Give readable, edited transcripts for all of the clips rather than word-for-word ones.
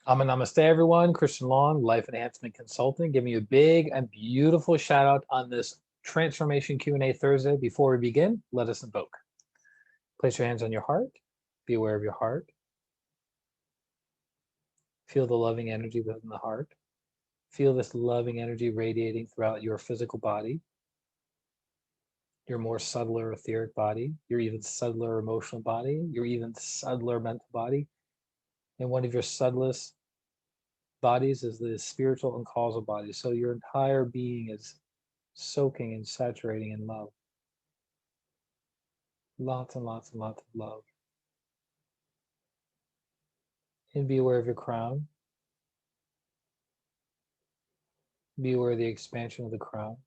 Namaste, everyone. Christian Long, Life Enhancement Consultant, giving you a big and beautiful shout out on this Transformation Q&A Thursday. Before we begin, let us invoke. Place your hands on your heart. Be aware of your heart. Feel the loving energy within the heart. Feel this loving energy radiating throughout your physical body, your more subtler etheric body, your even subtler emotional body, your even subtler mental body, and one of your subtlest bodies is the spiritual and causal body. So your entire being is soaking and saturating in love. Lots and lots and lots of love. And be aware of your crown. Be aware of the expansion of the crown.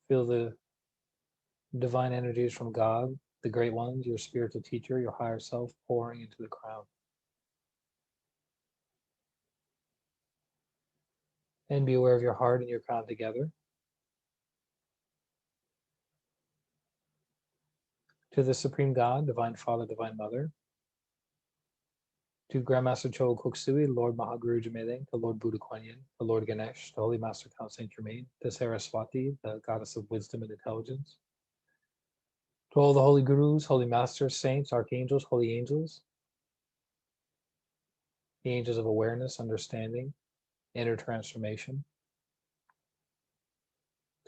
Feel the divine energies from God, the great ones, your spiritual teacher, your higher self, pouring into the crown. And be aware of your heart and your crown together. To the Supreme God, Divine Father, Divine Mother, to Grandmaster Chola Koksui, Lord Mahaguru Jamedeng, the Lord Buddha Kuan Yin, the Lord Ganesh, the Holy Master Count Saint Germain, to Saraswati, the Goddess of Wisdom and Intelligence, to all the Holy Gurus, Holy Masters, Saints, Archangels, Holy Angels, the Angels of Awareness, Understanding, Inner Transformation,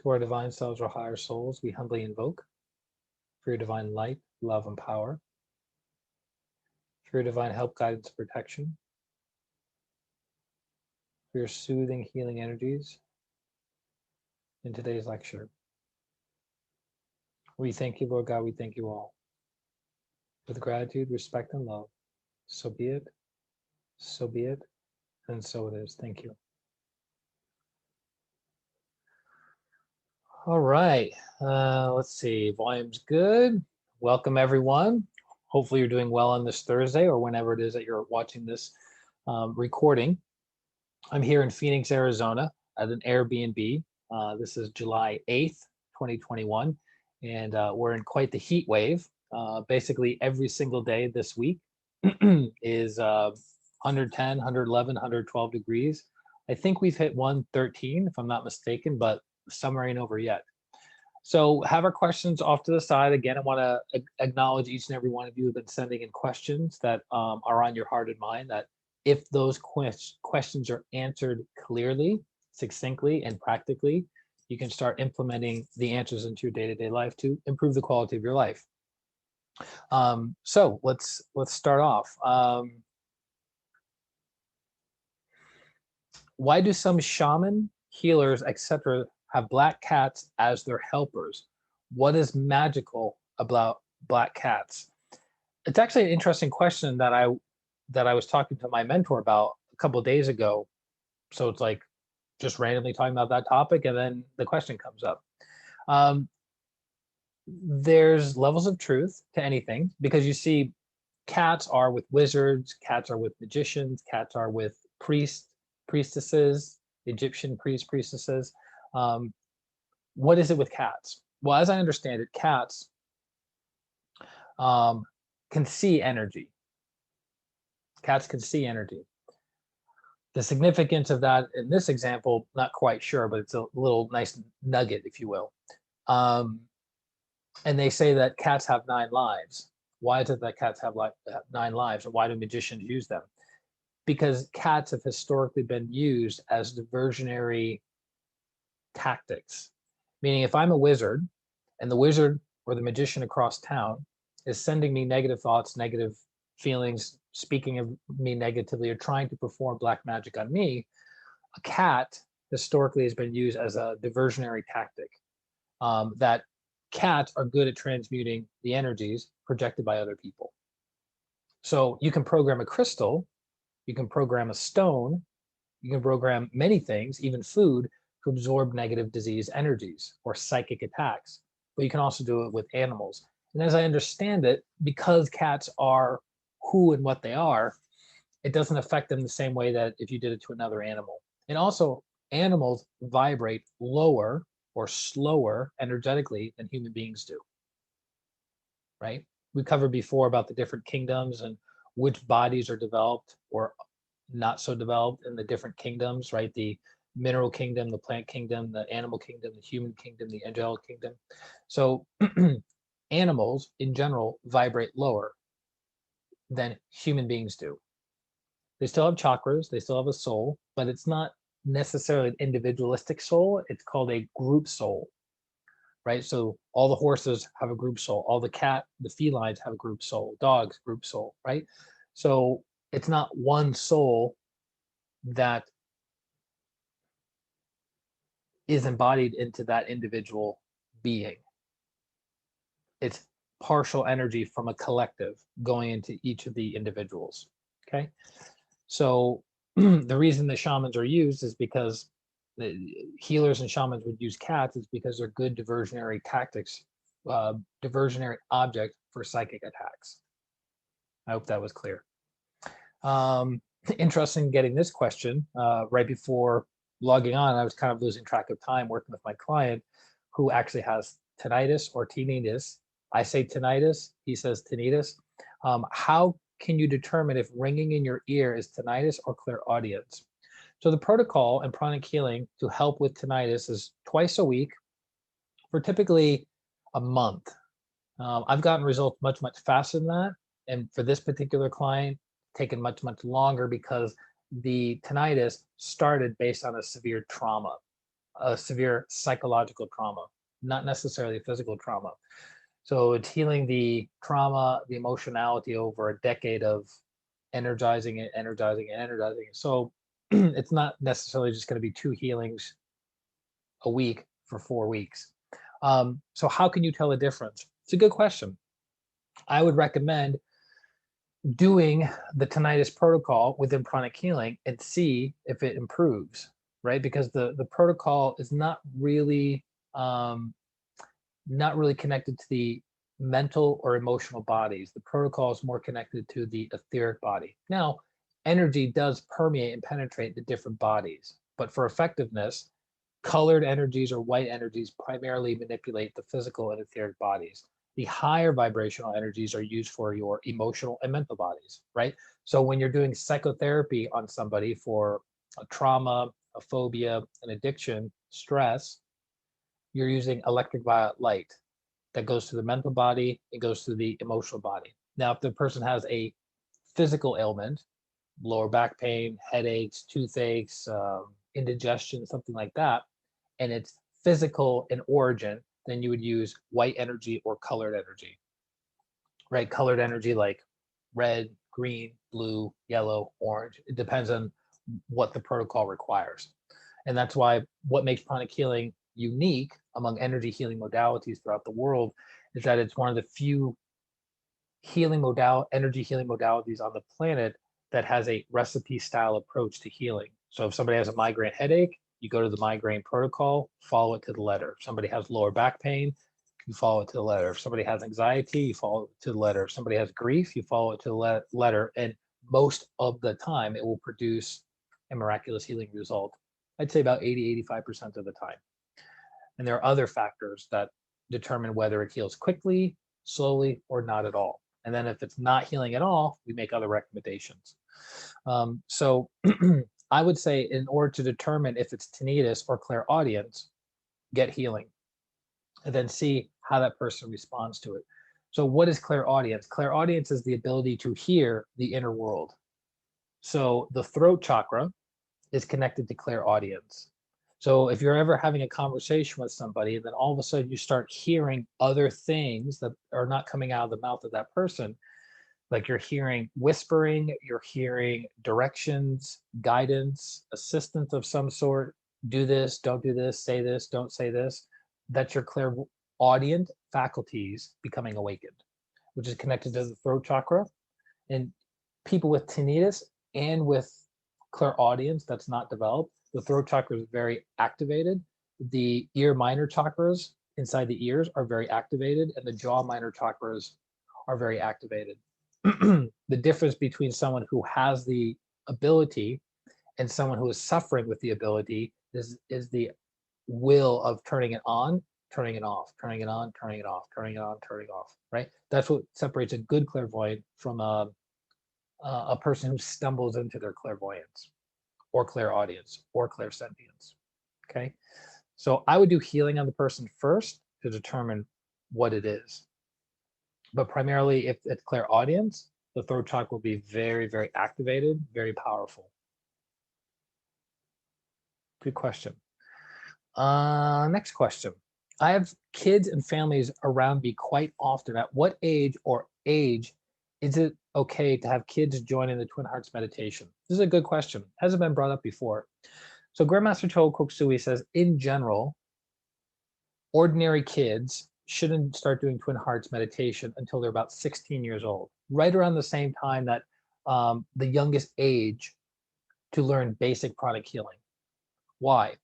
to our divine selves or higher souls, we humbly invoke for your divine light, love, and power, for your divine help, guidance, and protection, for your soothing, healing energies in today's lecture. We thank you, Lord God, we thank you all. With gratitude, respect, and love, so be it, and so it is. Thank you. All right, let's see, volume's good. Welcome, everyone. Hopefully you're doing well on this Thursday or whenever it is that you're watching this recording. I'm here in Phoenix, Arizona at an Airbnb. This is July 8th, 2021, and we're in quite the heat wave. Basically, every single day this week is 110, 111, 112 degrees. I think we've hit 113, if I'm not mistaken, but summer ain't over yet. So have our questions off to the side. Again, I want to acknowledge each and every one of you who have been sending in questions that are on your heart and mind, that if those questions are answered clearly, succinctly, and practically, you can start implementing the answers into your day-to-day life to improve the quality of your life. So let's start off. Why do some shaman, healers, etc., have black cats as their helpers? What is magical about black cats? It's actually an interesting question that I was talking to my mentor about a couple of days ago. So it's like just randomly talking about that topic, and then the question comes up. There's levels of truth to anything, because you see, cats are with wizards, cats are with magicians, cats are with priests, priestesses, Egyptian priests, priestesses. What is it with cats? Well, as I understand it, cats can see energy. Cats can see energy. The significance of that in this example, not quite sure, but it's a little nice nugget, if you will. And they say that cats have 9 lives. Why is it that cats have 9 lives, and why do magicians use them? Because cats have historically been used as diversionary tactics. Meaning, if I'm a wizard and the wizard or the magician across town is sending me negative thoughts, negative feelings, speaking of me negatively, or trying to perform black magic on me, a cat historically has been used as a diversionary tactic. That cats are good at transmuting the energies projected by other people. So you can program a crystal, you can program a stone, you can program many things, even food, to absorb negative disease energies or psychic attacks. But you can also do it with animals. And as I understand it, because cats are who and what they are, it doesn't affect them the same way that if you did it to another animal. And also, animals vibrate lower or slower energetically than human beings do, right? we covered before about the different kingdoms and which bodies are developed or not so developed in the different kingdoms, right? The mineral kingdom, the plant kingdom, the animal kingdom, the human kingdom, the angelic kingdom. So animals in general vibrate lower than human beings do. They still have chakras, they still have a soul, but it's not necessarily an individualistic soul. It's called a group soul, right? So all the horses have a group soul, all the felines have a group soul, dogs, group soul, right? So it's not one soul that is embodied into that individual being. It's partial energy from a collective going into each of the individuals, okay? So the reason the shamans are used is because the healers and shamans would use cats is because they're good diversionary tactics, diversionary object for psychic attacks. I hope that was clear. Interesting getting this question right before logging on. I was kind of losing track of time working with my client who actually has tinnitus or tinnitus. I say tinnitus, he says tinnitus. How can you determine if ringing in your ear is tinnitus or clairaudience? So the protocol in pranic healing to help with tinnitus is twice a week for typically a month. I've gotten results much, much faster than that. And for this particular client, taken much, much longer because the tinnitus started based on a severe trauma, a severe psychological trauma, not necessarily physical trauma. So it's healing the trauma, the emotionality over a decade of energizing it, energizing it, energizing it. So it's not necessarily just going to be 2 healings a week for 4 weeks. So how can you tell a difference? It's a good question. I would recommend doing the tinnitus protocol within pranic healing and see if it improves, right? Because the protocol is not really connected to the mental or emotional bodies. The protocol is more connected to the etheric body. Now, energy does permeate and penetrate the different bodies, but for effectiveness, colored energies or white energies primarily manipulate the physical and etheric bodies. The higher vibrational energies are used for your emotional and mental bodies, right? So when you're doing psychotherapy on somebody for a trauma, a phobia, an addiction, stress, you're using electric violet light that goes to the mental body, it goes to the emotional body. Now, if the person has a physical ailment, lower back pain, headaches, toothaches, indigestion, something like that, and it's physical in origin, then you would use white energy or colored energy, right? Colored energy like red, green, blue, yellow, orange. It depends on what the protocol requires. And that's why what makes pranic healing unique among energy healing modalities throughout the world is that it's one of the few energy healing modalities on the planet that has a recipe style approach to healing. So if somebody has a migraine headache, you go to the migraine protocol, follow it to the letter. If somebody has lower back pain, you follow it to the letter. If somebody has anxiety, you follow it to the letter. If somebody has grief, you follow it to the letter. And most of the time, it will produce a miraculous healing result. I'd say about 80–85% of the time. And there are other factors that determine whether it heals quickly, slowly, or not at all. And then if it's not healing at all, we make other recommendations. So I would say in order to determine if it's tinnitus or clairaudience, get healing and then see how that person responds to it. So what is clairaudience? Clairaudience is the ability to hear the inner world. So the throat chakra is connected to clairaudience. So if you're ever having a conversation with somebody and then all of a sudden you start hearing other things that are not coming out of the mouth of that person, like you're hearing whispering, you're hearing directions, guidance, assistance of some sort, do this, don't do this, say this, don't say this, that's your clairaudient faculties becoming awakened, which is connected to the throat chakra. And people with tinnitus and with clairaudience that's not developed, the throat chakra is very activated. The ear minor chakras inside the ears are very activated, and the jaw minor chakras are very activated. The difference between someone who has the ability and someone who is suffering with the ability is the will of turning it on turning it off, turning it on, turning it off, turning it on, turning it off, right? That's what separates a good clairvoyant from a person who stumbles into their clairvoyance or clairaudience or clairsentience, okay? So I would do healing on the person first to determine what it is. But primarily, if it's clairaudience, the throat chakra will be very, very activated, very powerful. Good question. Next question. I have kids and families around me quite often. At what age or age is it okay to have kids join in the Twin Hearts meditation? This is a good question. Hasn't been brought up before. So Grandmaster Cho Koksui says, in general, ordinary kids shouldn't start doing Twin Hearts meditation until they're about 16 years old, right around the same time that the youngest age to learn basic pranic healing. Why?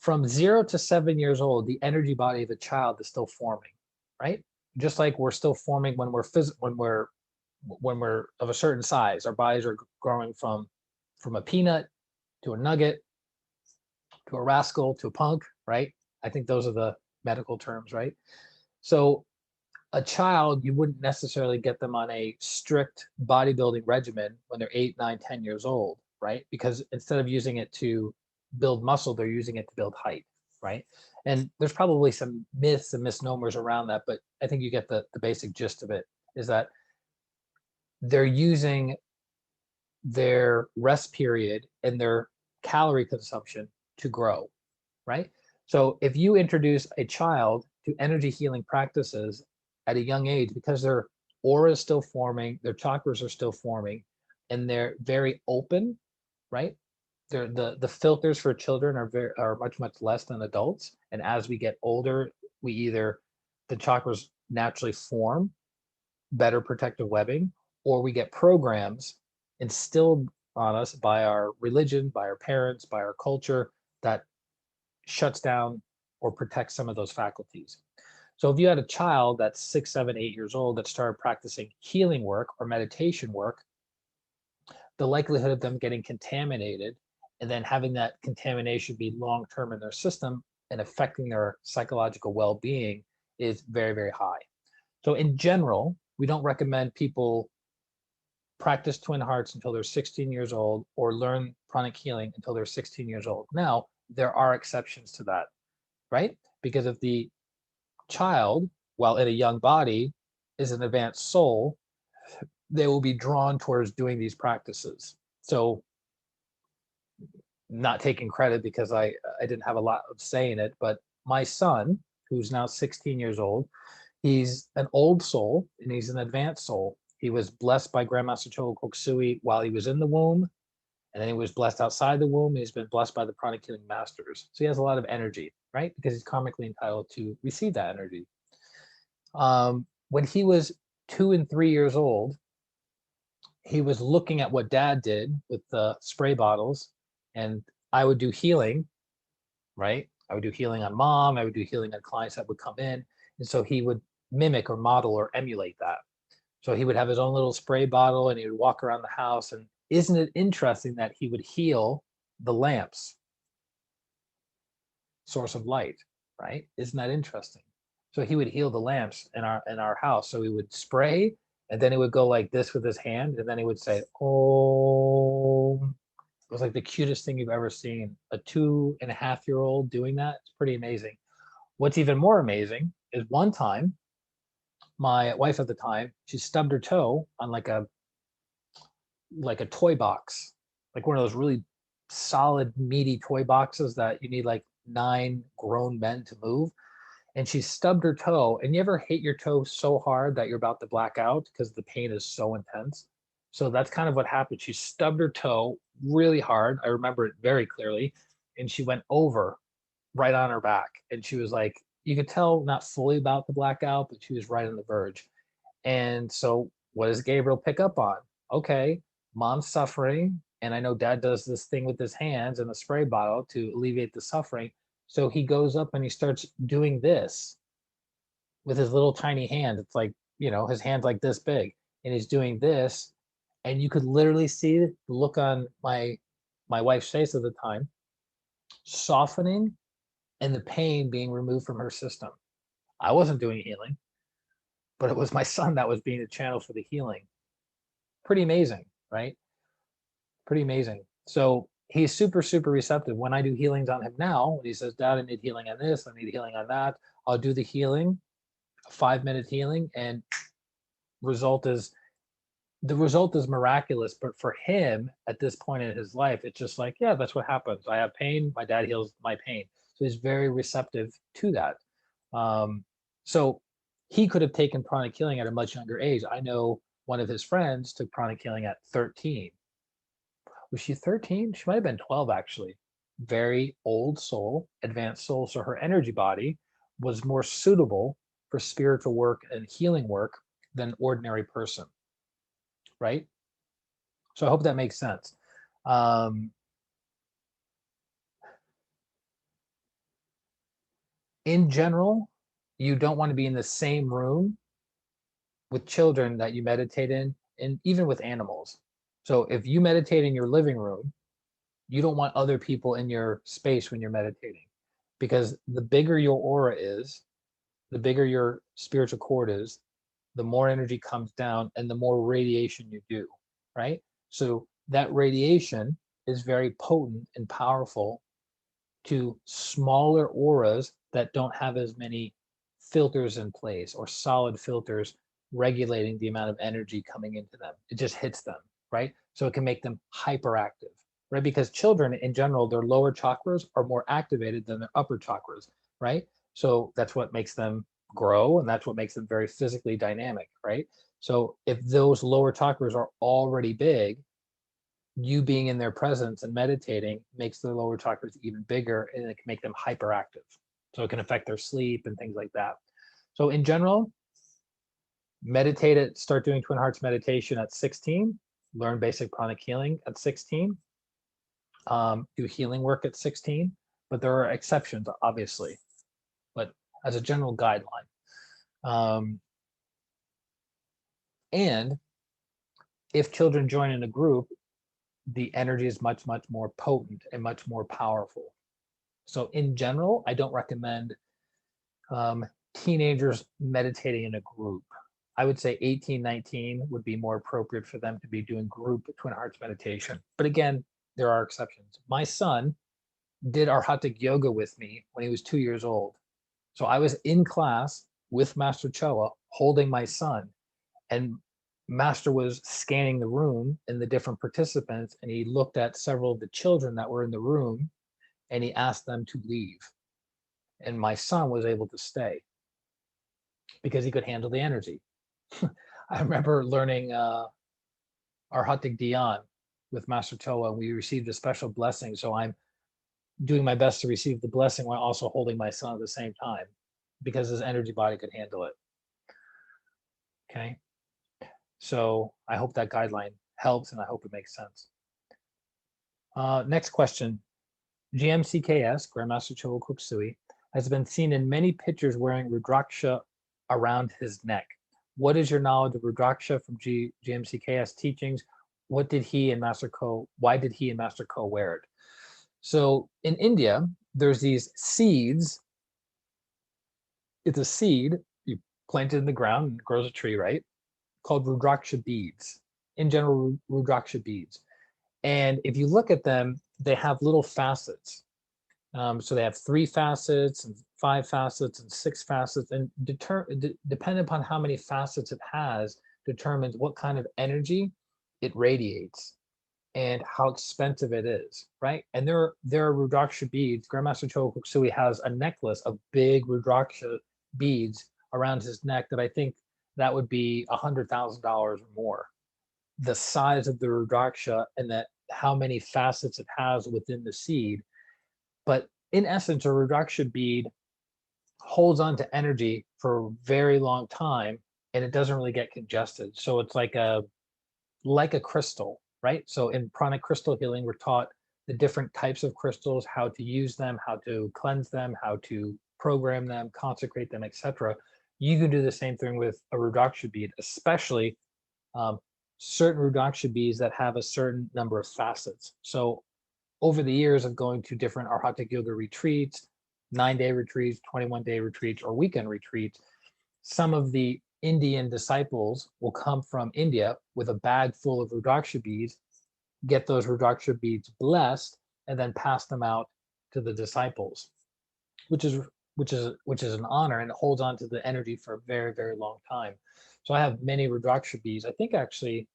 From 0 to 7 years old, the energy body of a child is still forming, right? Just like we're still forming when we're of a certain size. Our bodies are growing from a peanut to a nugget to a rascal to a punk, right? I think those are the medical terms, right? So a child, you wouldn't necessarily get them on a strict bodybuilding regimen when they're 8, 9, 10 years old, right? Because instead of using it to build muscle, they're using it to build height, right? And there's probably some myths and misnomers around that, but I think you get the basic gist of it, is that they're using their rest period and their calorie consumption to grow, right? So if you introduce a child to energy healing practices at a young age, because their aura is still forming, their chakras are still forming, and they're very open, right? The filters for children are much less than adults, and as we get older, the chakras naturally form better protective webbing, or we get programs instilled on us by our religion, by our parents, by our culture that shuts down or protects some of those faculties. So if you had a child that's 6, 7, 8 years old that started practicing healing work or meditation work, the likelihood of them getting contaminated and then having that contamination be long-term in their system and affecting their psychological well-being is very, very high. So in general, we don't recommend people practice Twin Hearts until they're 16 years old or learn pranic healing until they're 16 years old. Now, there are exceptions to that, right? Because if the child, while in a young body, is an advanced soul, they will be drawn towards doing these practices. So not taking credit because I didn't have a lot of say in it, but my son, who's now 16 years old, he's an old soul and he's an advanced soul. He was blessed by Grandmaster Chogo Koksui while he was in the womb, and then he was blessed outside the womb. He's been blessed by the pranic healing masters. So he has a lot of energy, right? Because he's karmically entitled to receive that energy. When he was 2 and 3 years old, he was looking at what dad did with the spray bottles, and I would do healing, right? I would do healing on mom. I would do healing on clients that would come in. And so he would mimic or model or emulate that. So he would have his own little spray bottle and he would walk around the house. And isn't it interesting that he would heal the lamps, source of light, right? Isn't that interesting? So he would heal the lamps in our house. So he would spray, and then he would go like this with his hand, and then he would say, "Oh." It was like the cutest thing you've ever seen. A 2.5-year-old doing that. It's pretty amazing. What's even more amazing is one time, my wife at the time, she stubbed her toe on like a toy box, like one of those really solid, meaty toy boxes that you need like 9 grown men to move. And she stubbed her toe. And you ever hit your toe so hard that you're about to black out because the pain is so intense? So that's kind of what happened. She stubbed her toe really hard. I remember it very clearly. And she went over right on her back. And she was like, you could tell not fully about the blackout, but she was right on the verge. And so what does Gabriel pick up on? Okay, mom's suffering. And I know dad does this thing with his hands and a spray bottle to alleviate the suffering. So he goes up and he starts doing this with his little tiny hand. It's like, his hand's like this big. And he's doing this. And you could literally see the look on my wife's face at the time, softening and the pain being removed from her system. I wasn't doing healing, but it was my son that was being the channel for the healing. Pretty amazing, right? Pretty amazing. So he's super, super receptive. When I do healings on him now, when he says, Dad, I need healing on this, I need healing on that, I'll do the healing, a 5-minute healing, and the result is miraculous. But for him at this point in his life, it's just like, yeah, that's what happens. I have pain, my dad heals my pain. So he's very receptive to that. So he could have taken pranic healing at a much younger age. I know one of his friends took pranic healing at 13. Was she 13? She might have been 12, actually. Very old soul, advanced soul. So her energy body was more suitable for spiritual work and healing work than an ordinary person, right? So I hope that makes sense. In general, you don't want to be in the same room with children that you meditate in, and even with animals. So if you meditate in your living room, you don't want other people in your space when you're meditating, because the bigger your aura is, the bigger your spiritual cord is, the more energy comes down and the more radiation you do, right? So that radiation is very potent and powerful to smaller auras that don't have as many filters in place, or solid filters regulating the amount of energy coming into them. It just hits them, right? So it can make them hyperactive, right? Because children in general, their lower chakras are more activated than their upper chakras, right? So that's what makes them grow, and that's what makes them very physically dynamic, right? So if those lower chakras are already big, you being in their presence and meditating makes their lower chakras even bigger, and it can make them hyperactive. So it can affect their sleep and things like that. So in general, start doing Twin Hearts meditation at 16, learn basic pranic healing at 16, do healing work at 16, but there are exceptions, obviously, but as a general guideline. And if children join in a group, the energy is much, much more potent and much more powerful. So in general, I don't recommend teenagers meditating in a group. I would say 18, 19 would be more appropriate for them to be doing group Twin Hearts meditation. But again, there are exceptions. My son did Arhatic yoga with me when he was 2 years old. So I was in class with Master Choa holding my son, and Master was scanning the room and the different participants, and he looked at several of the children that were in the room, and he asked them to leave. And my son was able to stay because he could handle the energy. I remember learning Arhatic Dhyan with Master Choa, and we received a special blessing. So I'm doing my best to receive the blessing while also holding my son at the same time, because his energy body could handle it. Okay. So I hope that guideline helps, and I hope it makes sense. Next question. GMCKS, Grandmaster Choa Kuk Sui, has been seen in many pictures wearing Rudraksha around his neck. What is your knowledge of Rudraksha from GMCKS teachings? Why did he and Master Ko wear it? So in India, there's these seeds. It's a seed you plant it in the ground and it grows a tree, right? Called Rudraksha beads. In general, Rudraksha beads. And if you look at them, they have little facets. So they have 3 facets and 5 facets and 6 facets, and depending upon how many facets it has determines what kind of energy it radiates and how expensive it is, right? And there are Rudraksha beads. Grandmaster Choa Kuk Sui has a necklace of big Rudraksha beads around his neck that I think that would be $100,000 or more. The size of the Rudraksha and that how many facets it has within the seed. But in essence, a Rudraksha bead holds on to energy for a very long time, and it doesn't really get congested. So it's like a crystal, right? So in pranic crystal healing, we're taught the different types of crystals, how to use them, how to cleanse them, how to program them, consecrate them, etc. You can do the same thing with a Rudraksha bead, especially certain Rudraksha beads that have a certain number of facets. So over the years of going to different Arhatic yoga retreats, 9-day retreats, 21-day retreats, or weekend retreats, some of the Indian disciples will come from India with a bag full of Rudraksha beads, get those Rudraksha beads blessed, and then pass them out to the disciples, which is an honor, and it holds on to the energy for a very, very long time. So I have many Rudraksha beads. I think actually,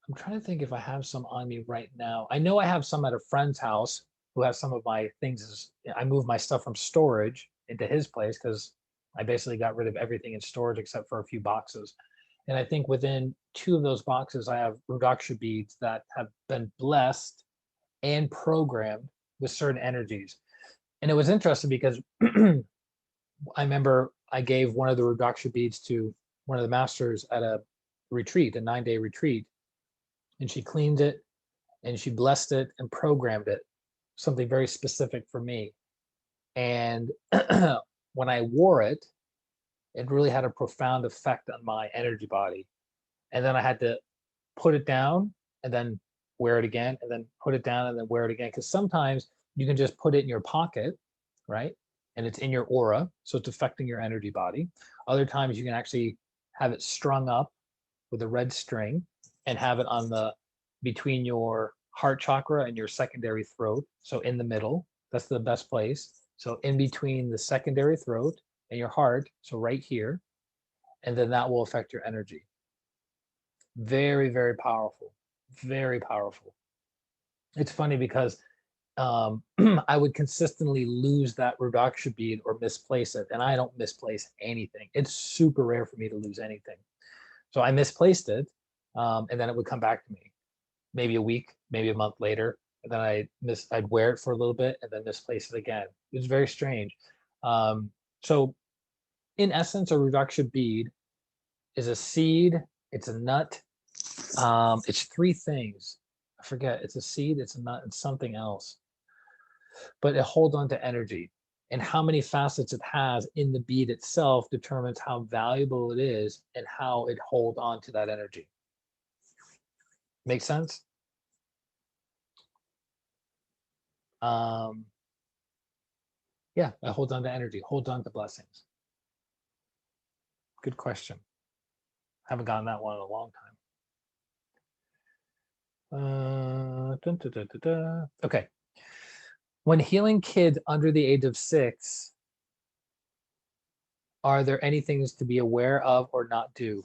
I'm trying to think if I have some on me right now. I know I have some at a friend's house who has some of my things. I moved my stuff from storage into his place because I basically got rid of everything in storage except for a few boxes. And I think within 2 of those boxes, I have Rudraksha beads that have been blessed and programmed with certain energies. And it was interesting because I remember I gave one of the Rudraksha beads to one of the masters at a retreat, a 9-day retreat, and she cleaned it and she blessed it and programmed it, something very specific for me. And when I wore it, it really had a profound effect on my energy body. And then I had to put it down and then wear it again, and then put it down and then wear it again. Because sometimes you can just put it in your pocket, right? And it's in your aura, so it's affecting your energy body. Other times you can actually have it strung up with a red string and have it on the between your heart chakra and your secondary throat. So in the middle, that's the best place. So in between the secondary throat and your heart, so right here, and then that will affect your energy. Very, very powerful, very powerful. It's funny because I would consistently lose that Rudraksha bead or misplace it, and I don't misplace anything. It's super rare for me to lose anything. So I misplaced it, and then it would come back to me, maybe a week, maybe a month later, and then I'd wear it for a little bit and then misplace it again. It was very strange. So in essence, a Rudraksha bead is a seed, it's a nut, it's 3 things. I forget, it's a seed, it's a nut, and something else. But it holds on to energy. And how many facets it has in the bead itself determines how valuable it is and how it holds on to that energy. Make sense? Yeah, it holds on to energy, holds on to blessings. Good question. Haven't gotten that one in a long time. Okay. When healing kids under the age of 6, are there any things to be aware of or not do?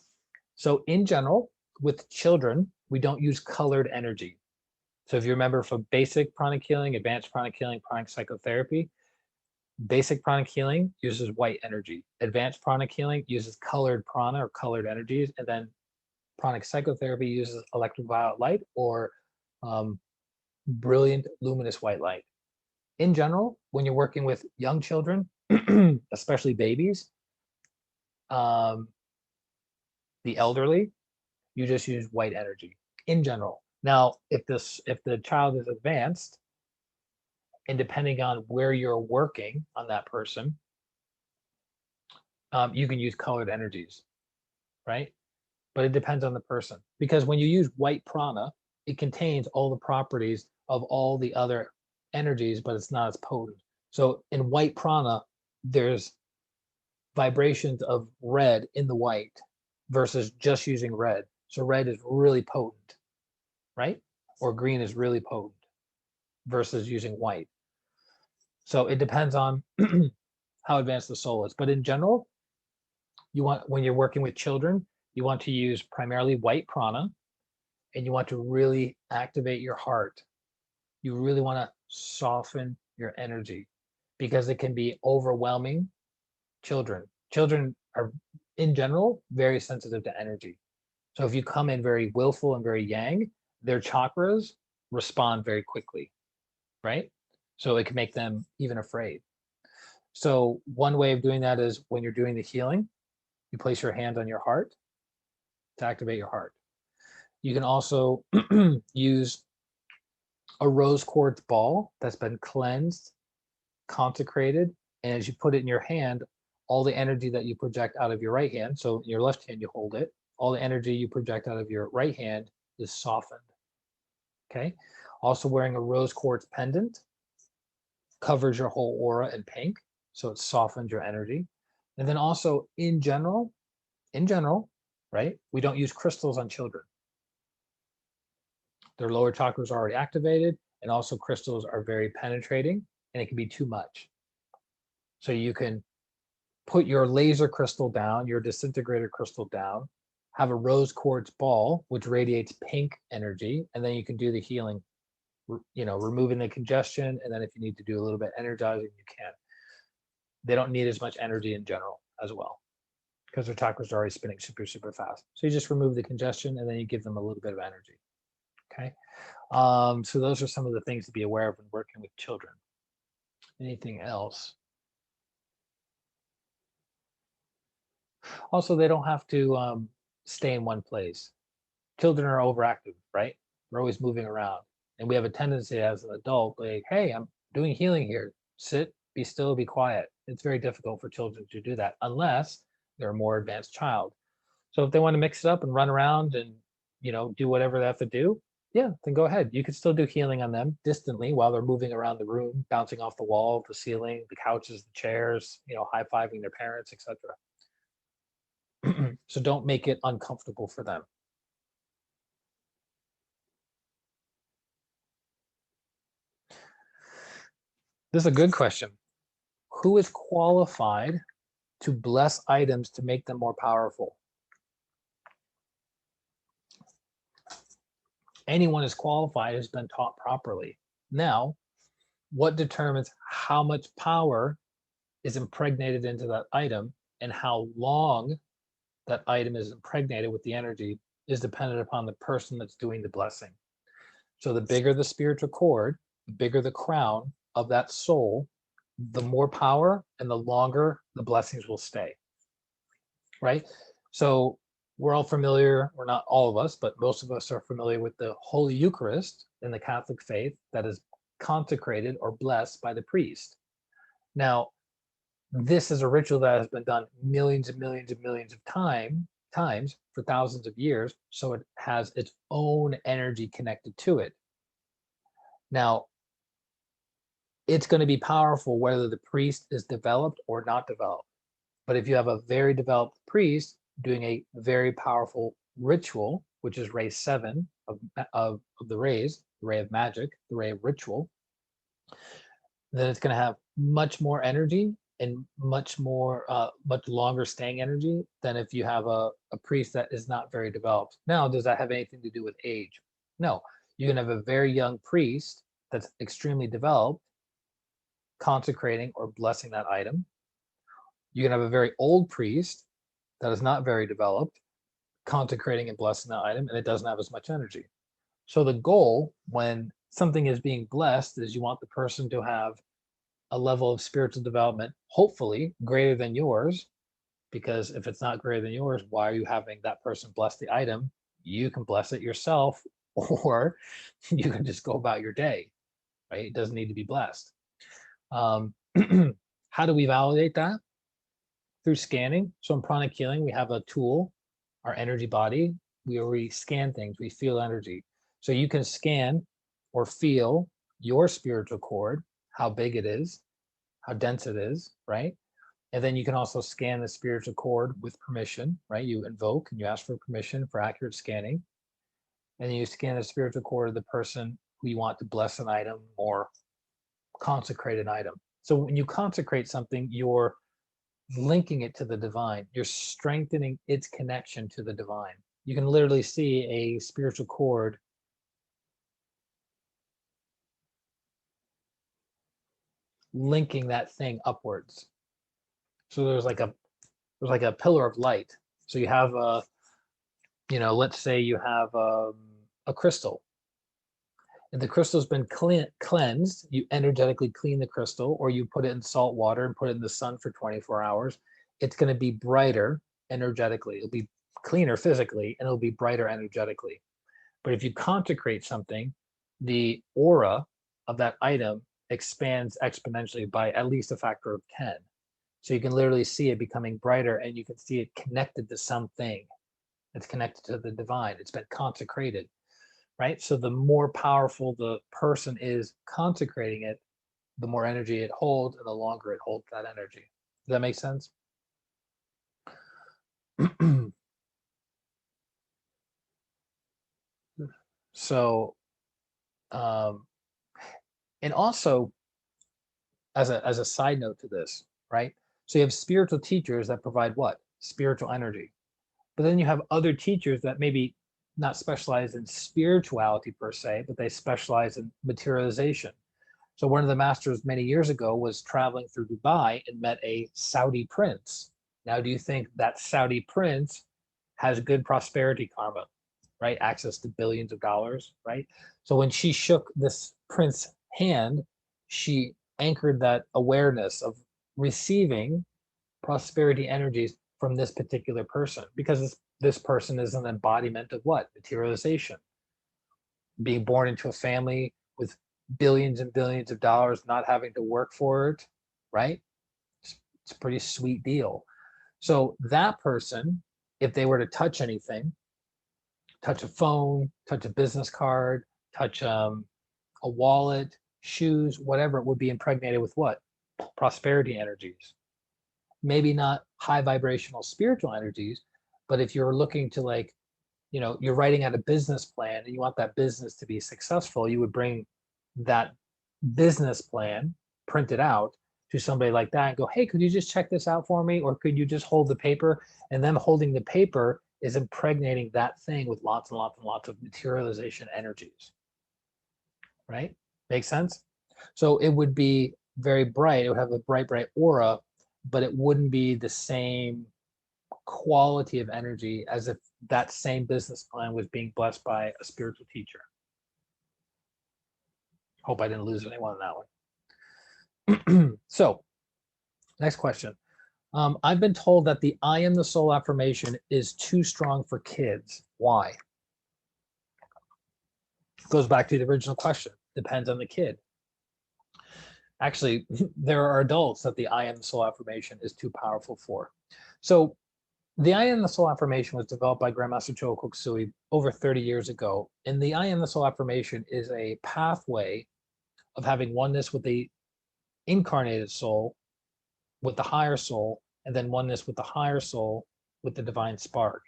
So in general, with children, we don't use colored energy. So if you remember from basic pranic healing, advanced pranic healing, pranic psychotherapy, basic pranic healing uses white energy. Advanced pranic healing uses colored prana or colored energies. And then pranic psychotherapy uses electroviolet light or brilliant luminous white light. In general, when you're working with young children, especially babies, the elderly, you just use white energy in general. Now, if the child is advanced, and depending on where you're working on that person, you can use colored energies, right? But it depends on the person, because when you use white prana, it contains all the properties of all the other energies, but it's not as potent. So in white prana, there's vibrations of red in the white versus just using red. So red is really potent, right? Or green is really potent versus using white. So it depends on how advanced the soul is. But in general, when you're working with children, you want to use primarily white prana, and you want to really activate your heart. You really want to soften your energy, because it can be overwhelming. Children are in general very sensitive to energy. So if you come in very willful and very yang, their chakras respond very quickly, right? So it can make them even afraid. So one way of doing that is when you're doing the healing, you place your hand on your heart to activate your heart. You can also use a rose quartz ball that's been cleansed, consecrated, and as you put it in your hand, all the energy that you project out of your right hand, so in your left hand you hold it, all the energy you project out of your right hand is softened. Okay. Also wearing a rose quartz pendant covers your whole aura in pink, so it softens your energy. And then also in general, right? We don't use crystals on children. Their lower chakras are already activated, and also crystals are very penetrating, and it can be too much. So you can put your laser crystal down, your disintegrator crystal down, have a rose quartz ball, which radiates pink energy, and then you can do the healing, removing the congestion. And then if you need to do a little bit energizing, you can. They don't need as much energy in general as well, because their chakras are already spinning super, super fast. So you just remove the congestion and then you give them a little bit of energy. Okay. So those are some of the things to be aware of when working with children. Anything else? Also, they don't have to stay in one place. Children are overactive, right? We're always moving around. And we have a tendency as an adult, like, hey, I'm doing healing here. Sit, be still, be quiet. It's very difficult for children to do that unless they're a more advanced child. So if they want to mix it up and run around and, do whatever they have to do, yeah, then go ahead. You can still do healing on them distantly while they're moving around the room, bouncing off the wall, the ceiling, the couches, the chairs, high-fiving their parents, etc. So don't make it uncomfortable for them. This is a good question. Who is qualified to bless items to make them more powerful? Anyone is qualified has been taught properly. Now, what determines how much power is impregnated into that item and how long that item is impregnated with the energy is dependent upon the person that's doing the blessing. So the bigger the spiritual cord, the bigger the crown of that soul, the more power and the longer the blessings will stay, right? So we're all familiar, or not all of us, but most of us are familiar with the Holy Eucharist in the Catholic faith that is consecrated or blessed by the priest. Now, this is a ritual that has been done millions and millions and millions of times for thousands of years, so it has its own energy connected to it. Now, it's going to be powerful whether the priest is developed or not developed. But if you have a very developed priest doing a very powerful ritual, which is ray 7 of the rays, the ray of magic, the ray of ritual, then it's going to have much more energy and much longer staying energy than if you have a priest that is not very developed. Now, does that have anything to do with age? No. You can have a very young priest that's extremely developed consecrating or blessing that item. You can have a very old priest that is not very developed consecrating and blessing that item, and it doesn't have as much energy. So the goal when something is being blessed is you want the person to have a level of spiritual development, hopefully greater than yours, because if it's not greater than yours, why are you having that person bless the item? You can bless it yourself, or you can just go about your day, right? It doesn't need to be blessed. How do we validate that? Through scanning. So in pranic healing, we have a tool, our energy body, where we scan things, we feel energy. So you can scan or feel your spiritual cord, how big it is, how dense it is, right? And then you can also scan the spiritual cord with permission, right? You invoke and you ask for permission for accurate scanning. And then you scan the spiritual cord of the person who you want to bless an item or consecrate an item. So when you consecrate something, you're linking it to the divine. You're strengthening its connection to the divine. You can literally see a spiritual cord linking that thing upwards. So there's like a pillar of light. So you have let's say you have a crystal. If the crystal's been cleansed, you energetically clean the crystal, or you put it in salt water and put it in the sun for 24 hours, it's going to be brighter energetically. It'll be cleaner physically, and it'll be brighter energetically. But if you consecrate something, the aura of that item expands exponentially by at least a factor of 10. So you can literally see it becoming brighter, and you can see it connected to something. It's connected to the divine. It's been consecrated. Right? So the more powerful the person is consecrating it, the more energy it holds and the longer it holds that energy. Does that make sense? So, and also as a side note to this, right? So you have spiritual teachers that provide what? Spiritual energy. But then you have other teachers that maybe not specialize in spirituality per se, but they specialize in materialization. So one of the masters many years ago was traveling through Dubai and met a Saudi prince. Now, do you think that Saudi prince has good prosperity karma, right? Access to billions of dollars, right? So when she shook this prince's hand, she anchored that awareness of receiving prosperity energies from this particular person, because this person is an embodiment of what? Materialization. Being born into a family with billions and billions of dollars, not having to work for it, right? It's a pretty sweet deal. So that person, if they were to touch anything, touch a phone, touch a business card, touch a wallet, shoes, whatever, it would be impregnated with what? Prosperity energies. Maybe not high vibrational spiritual energies, but if you're looking to, like, you're writing out a business plan and you want that business to be successful, you would bring that business plan printed out to somebody like that and go, hey, could you just check this out for me? Or could you just hold the paper? And them holding the paper is impregnating that thing with lots and lots and lots of materialization energies, right? Make sense? So it would be very bright. It would have a bright, bright aura, but it wouldn't be the same quality of energy as if that same business plan was being blessed by a spiritual teacher. Hope I didn't lose anyone on that one. So, next question. I've been told that the I am the soul affirmation is too strong for kids. Why? Goes back to the original question. Depends on the kid. Actually, there are adults that the I am the soul affirmation is too powerful for. So the I am the soul affirmation was developed by Grandmaster Choa Kok Sui over 30 years ago. And the I am the soul affirmation is a pathway of having oneness with the incarnated soul, with the higher soul, and then oneness with the higher soul, with the divine spark.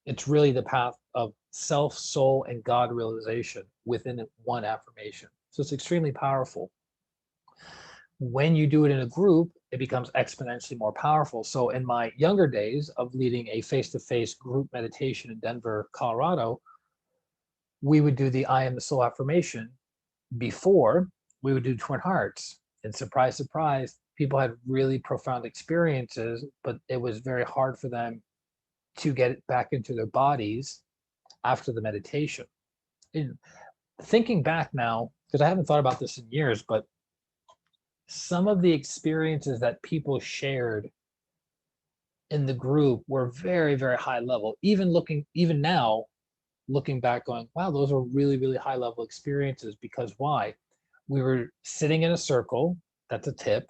It's really the path of self, soul, and God realization within one affirmation. So it's extremely powerful. When you do it in a group, it becomes exponentially more powerful. So in my younger days of leading a face-to-face group meditation in Denver, Colorado, we would do the I am the soul affirmation before we would do Twin Hearts. And surprise, surprise, people had really profound experiences, but it was very hard for them to get back into their bodies after the meditation. And thinking back now, because I haven't thought about this in years, but some of the experiences that people shared in the group were very, very high level. Even now, looking back, going, wow, those are really, really high level experiences. Because why? We were sitting in a circle. That's a tip.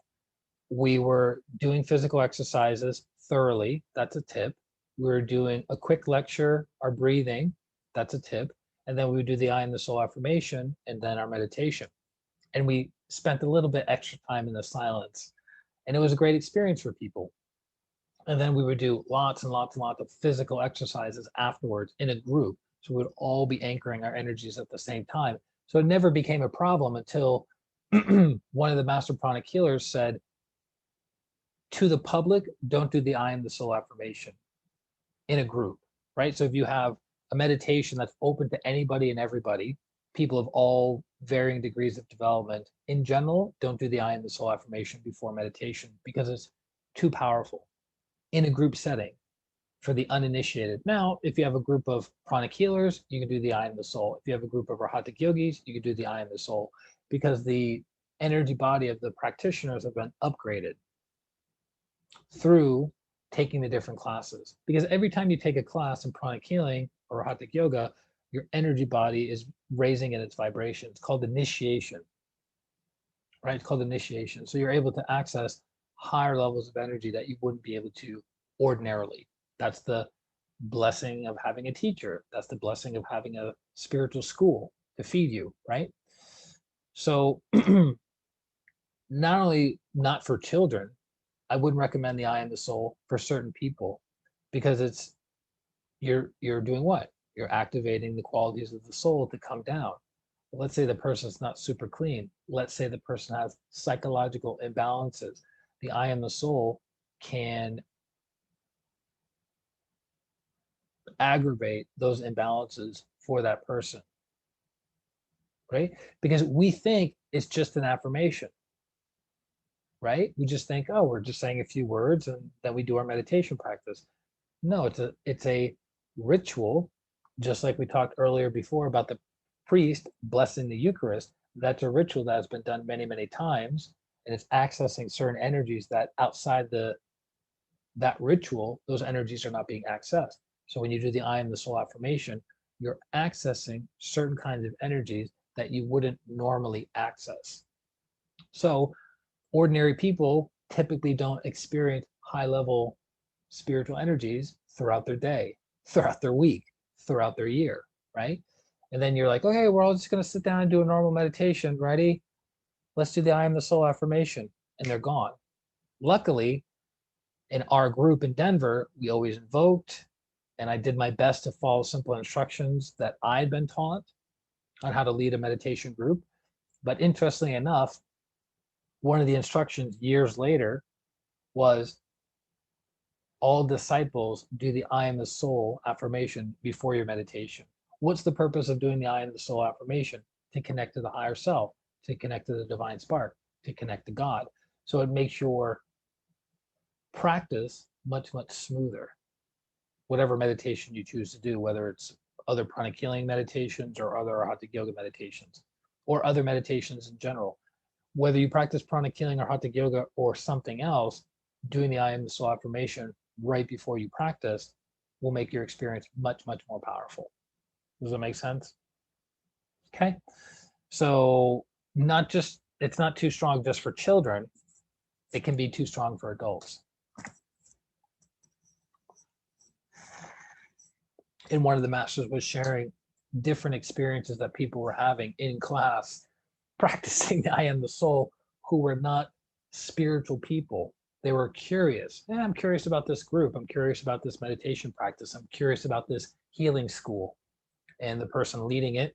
We were doing physical exercises thoroughly. That's a tip. We were doing a quick lecture, our breathing. That's a tip. And then we would do the I am the soul affirmation and then our meditation. And we spent a little bit extra time in the silence. And it was a great experience for people. And then we would do lots and lots and lots of physical exercises afterwards in a group. So we would all be anchoring our energies at the same time. So it never became a problem until one of the master pranic healers said, to the public, don't do the I am the soul affirmation in a group, right? So if you have a meditation that's open to anybody and everybody, people of all varying degrees of development, in general, don't do the I am the soul affirmation before meditation because it's too powerful in a group setting for the uninitiated. Now, if you have a group of pranic healers, you can do the I am the soul. If you have a group of Rahatic yogis, you can do the I am the soul, because the energy body of the practitioners have been upgraded through taking the different classes. Because every time you take a class in pranic healing or Rahatic yoga, your energy body is raising in its vibration. It's called initiation, right? It's called initiation. So you're able to access higher levels of energy that you wouldn't be able to ordinarily. That's the blessing of having a teacher. That's the blessing of having a spiritual school to feed you, right? So not only not for children, I wouldn't recommend the I Am the Soul for certain people, because it's you're doing what? You're activating the qualities of the soul to come down. Let's say the person's not super clean. Let's say the person has psychological imbalances. The I Am the Soul can aggravate those imbalances for that person, right? Because we think it's just an affirmation, right? We just think, oh, we're just saying a few words and then we do our meditation practice. No, it's a ritual, just like we talked earlier before about the priest blessing the Eucharist. That's a ritual that has been done many, many times, and it's accessing certain energies that outside that ritual, those energies are not being accessed. So when you do the I Am the Soul affirmation, you're accessing certain kinds of energies that you wouldn't normally access. So ordinary people typically don't experience high level spiritual energies throughout their day, throughout their week, throughout their year, right? And then you're like, okay, we're all just going to sit down and do a normal meditation. Ready? Let's do the I Am the Soul affirmation. And they're gone. Luckily, in our group in Denver, we always invoked, and I did my best to follow simple instructions that I'd been taught on how to lead a meditation group. But interestingly enough, one of the instructions years later was all disciples do the I Am the Soul affirmation before your meditation. What's the purpose of doing the I Am the Soul affirmation? To connect to the higher self, to connect to the divine spark, to connect to God. So it makes your practice much, much smoother. Whatever meditation you choose to do, whether it's other pranic healing meditations or other hatha yoga meditations, or other meditations in general. Whether you practice pranic healing or hatha yoga or something else, doing the I Am the Soul affirmation right before you practice will make your experience much, much more powerful. Does that make sense? Okay. So it's not too strong just for children. It can be too strong for adults. And one of the masters was sharing different experiences that people were having in class practicing the I Am the Soul, who were not spiritual people. They were curious. I'm curious about this group. I'm curious about this meditation practice. I'm curious about this healing school. And the person leading it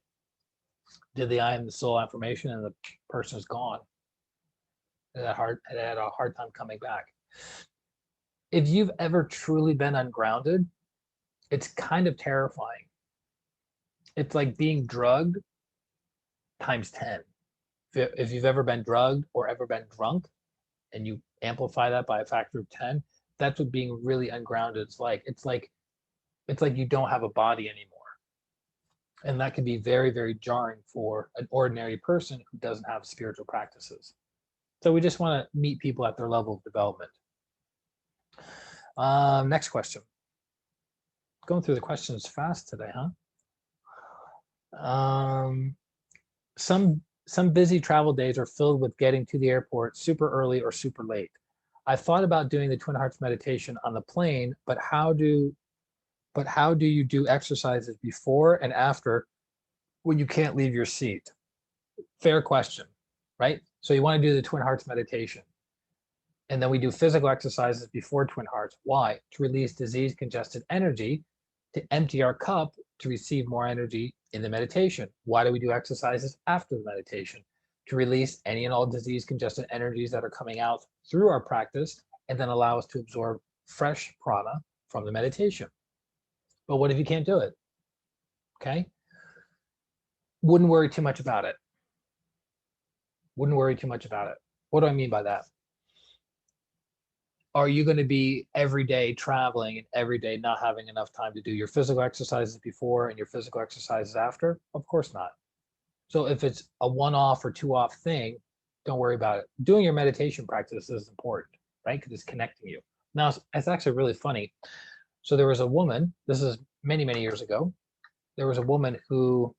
did the I Am the Soul affirmation, and the person is gone. It had a hard time coming back. If you've ever truly been ungrounded, it's kind of terrifying. It's like being drugged times 10. If you've ever been drugged or ever been drunk, and you amplify that by a factor of 10, that's what being really ungrounded is like. It's like you don't have a body anymore. And that can be very, very jarring for an ordinary person who doesn't have spiritual practices. So we just want to meet people at their level of development. Next question. Going through the questions fast today, huh? Some busy travel days are filled with getting to the airport super early or super late. I thought about doing the Twin Hearts meditation on the plane, but how do you do exercises before and after when you can't leave your seat? Fair question, right? So you want to do the Twin Hearts meditation. And then we do physical exercises before Twin Hearts. Why? To release disease congested energy, to empty our cup, to receive more energy in the meditation. Why do we do exercises after the meditation? To release any and all disease congested energies that are coming out through our practice, and then allow us to absorb fresh prana from the meditation. But what if you can't do it? Okay. Wouldn't worry too much about it. Wouldn't worry too much about it. What do I mean by that? Are you going to be every day traveling and every day not having enough time to do your physical exercises before and your physical exercises after? Of course not. So if it's a one-off or two-off thing, don't worry about it. Doing your meditation practice is important, right? Because it's connecting you. Now, it's actually really funny. So there was a woman, this is many, many years ago, there was a woman who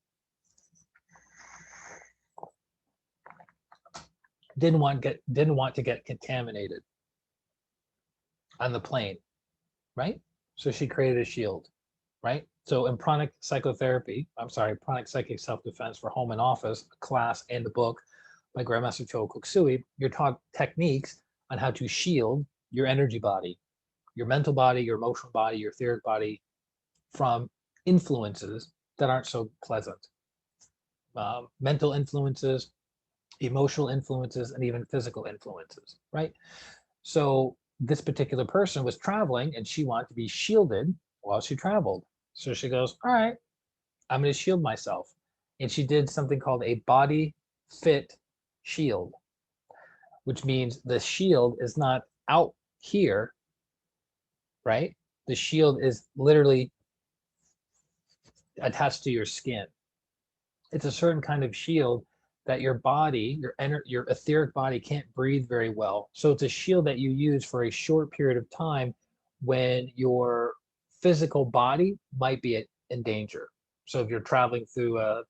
didn't want to get contaminated on the plane, right? So she created a shield, right? So in pranic psychic self-defense for home and office, a class and the book, by Grandmaster Cho Koksui, you're taught techniques on how to shield your energy body, your mental body, your emotional body, your etheric body from influences that aren't so pleasant. Mental influences, emotional influences, and even physical influences, right? So this particular person was traveling and she wanted to be shielded while she traveled. So she goes, all right, I'm going to shield myself. And she did something called a body fit shield, which means the shield is not out here, right? The shield is literally attached to your skin. It's a certain kind of shield that your body, your etheric body can't breathe very well. So it's a shield that you use for a short period of time when your physical body might be in danger. So if you're traveling through a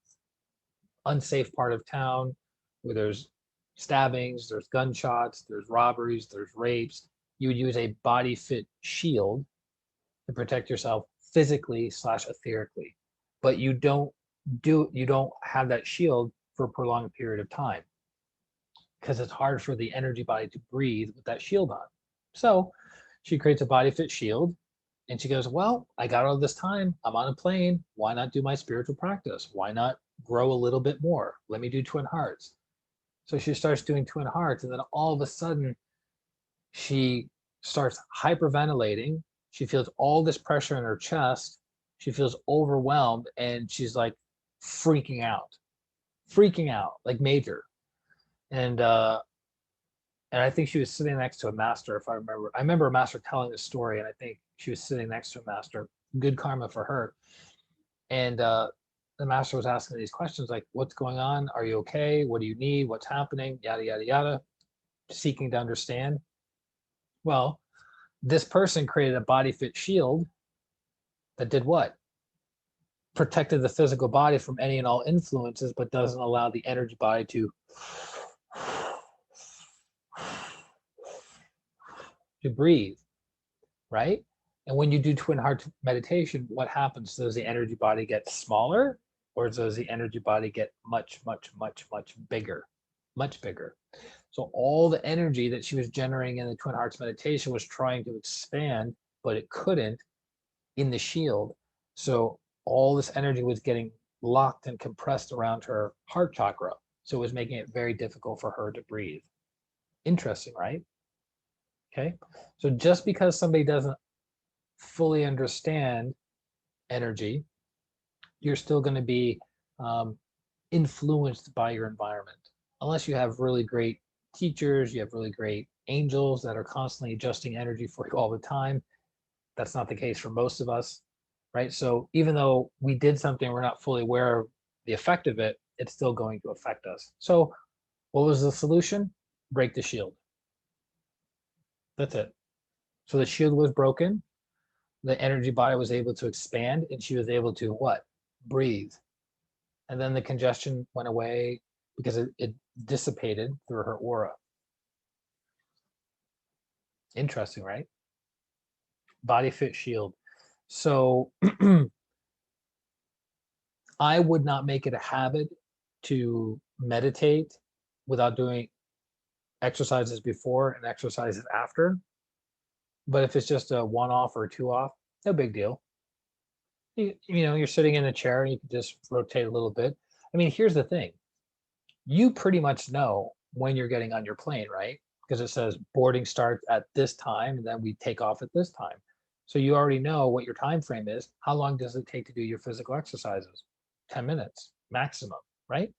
unsafe part of town where there's stabbings, there's gunshots, there's robberies, there's rapes, you would use a body fit shield to protect yourself physically / etherically. But you don't have that shield for a prolonged period of time because it's hard for the energy body to breathe with that shield on. So she creates a body fit shield and she goes, well, I got all this time. I'm on a plane. Why not do my spiritual practice? Why not grow a little bit more? Let me do Twin Hearts. So she starts doing Twin Hearts, and then all of a sudden she starts hyperventilating. She feels all this pressure in her chest. She feels overwhelmed, and she's like freaking out like major. And I think she was sitting next to a master, if I remember. I remember a master telling this story, and I think she was sitting next to a master. Good karma for her. And the master was asking these questions like, what's going on? Are you okay? What do you need? What's happening? Yada, yada, yada. Seeking to understand. Well, this person created a body fit shield that did what? Protected the physical body from any and all influences, but doesn't allow the energy body to breathe, right? And when you do Twin Heart meditation, what happens? Does the energy body get smaller, or does the energy body get much, much, much, much bigger? Much bigger. So all the energy that she was generating in the Twin Hearts meditation was trying to expand, but it couldn't in the shield. So all this energy was getting locked and compressed around her heart chakra. So it was making it very difficult for her to breathe. Interesting, right? Okay. So just because somebody doesn't fully understand energy, you're still going to be influenced by your environment. Unless you have really great teachers, you have really great angels that are constantly adjusting energy for you all the time. That's not the case for most of us, right? So even though we did something, we're not fully aware of the effect of it, it's still going to affect us. So what was the solution? Break the shield. That's it. So the shield was broken. The energy body was able to expand, and she was able to what? Breathe. And then the congestion went away because it dissipated through her aura. Interesting, right? Body fit shield. So I would not make it a habit to meditate without doing exercises before and exercises after. But if it's just a one-off or a two-off, no big deal. You know, you're sitting in a chair and you can just rotate a little bit. I mean, here's the thing. You pretty much know when you're getting on your plane, right? Because it says boarding starts at this time and then we take off at this time. So you already know what your time frame is. How long does it take to do your physical exercises? 10 minutes maximum, right?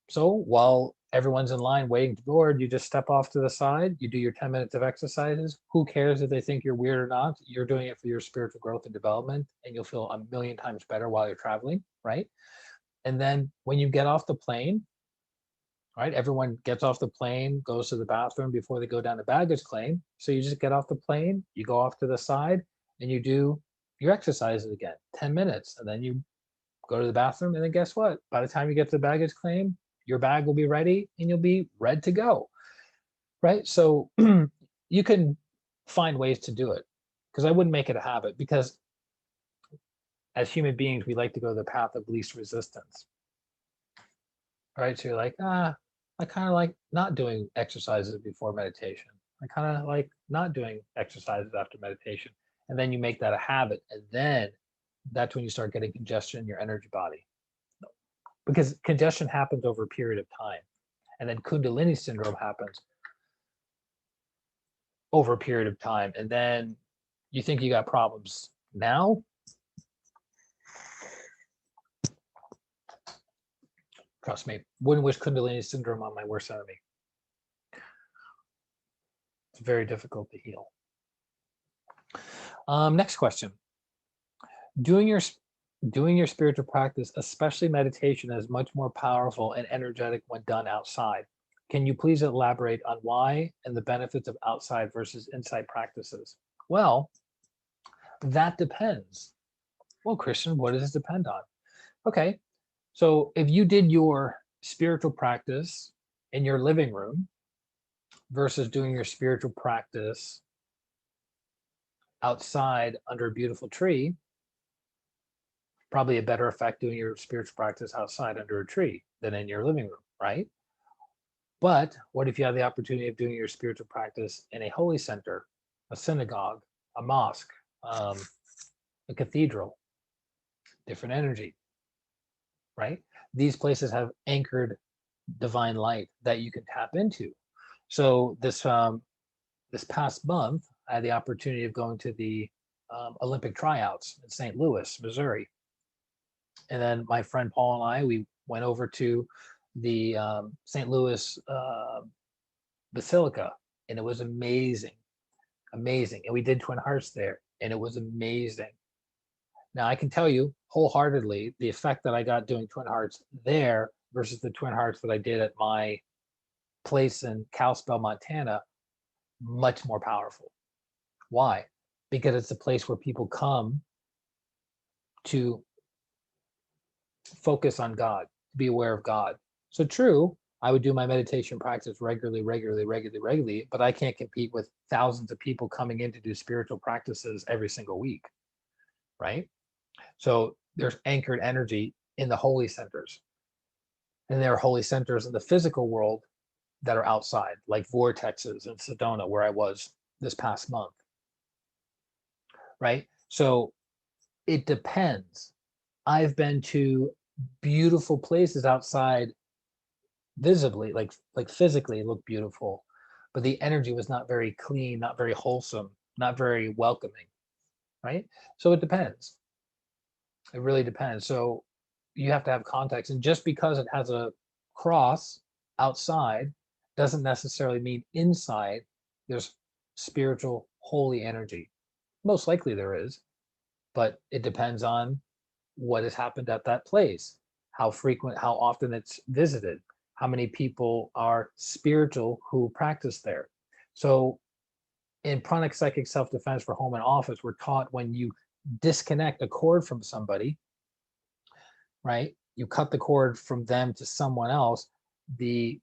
So while everyone's in line waiting to board, you just step off to the side, you do your 10 minutes of exercises. Who cares if they think you're weird or not? You're doing it for your spiritual growth and development, and you'll feel a million times better while you're traveling, right? And then when you get off the plane, right, everyone gets off the plane, goes to the bathroom before they go down to baggage claim. So you just get off the plane, you go off to the side, and you do your exercises again, 10 minutes, and then you go to the bathroom, and then guess what? By the time you get to the baggage claim, your bag will be ready and you'll be ready to go, right? So you can find ways to do it, because I wouldn't make it a habit, because as human beings, we like to go the path of least resistance, right? So you're like, I'm I kind of like not doing exercises before meditation. I kind of like not doing exercises after meditation. And then you make that a habit. And then that's when you start getting congestion in your energy body. Because congestion happens over a period of time. And then Kundalini syndrome happens over a period of time. And then you think you got problems now. Trust me, wouldn't wish Kundalini syndrome on my worst enemy. It's very difficult to heal. Next question. Doing your spiritual practice, especially meditation, is much more powerful and energetic when done outside. Can you please elaborate on why and the benefits of outside versus inside practices? Well, that depends. Well, Christian, what does this depend on? Okay, so if you did your spiritual practice in your living room versus doing your spiritual practice outside under a beautiful tree, probably a better effect doing your spiritual practice outside under a tree than in your living room, right? But what if you have the opportunity of doing your spiritual practice in a holy center, a synagogue, a mosque, a cathedral? Different energy, right? These places have anchored divine light that you can tap into. So this past month, I had the opportunity of going to the Olympic tryouts in St. Louis, Missouri. And then my friend Paul and I, we went over to the St. Louis Basilica, and it was amazing, amazing. And we did Twin Hearts there, and it was amazing. Now I can tell you wholeheartedly the effect that I got doing Twin Hearts there versus the Twin Hearts that I did at my place in Kalispell, Montana, much more powerful. Why? Because it's a place where people come to focus on God, to be aware of God. So true, I would do my meditation practice regularly, but I can't compete with thousands of people coming in to do spiritual practices every single week, right? So there's anchored energy in the holy centers. And there are holy centers in the physical world that are outside, like vortexes in Sedona, where I was this past month, right? So it depends. I've been to beautiful places outside visibly, like physically look beautiful, but the energy was not very clean, not very wholesome, not very welcoming, right? So it depends. It really depends. So you have to have context. And just because it has a cross outside doesn't necessarily mean inside there's spiritual, holy energy. Most likely there is, but it depends on what has happened at that place, how frequent, how often it's visited, how many people are spiritual who practice there. So in pranic psychic self-defense for home and office, we're taught when you disconnect a cord from somebody, right? You cut the cord from them to someone else, the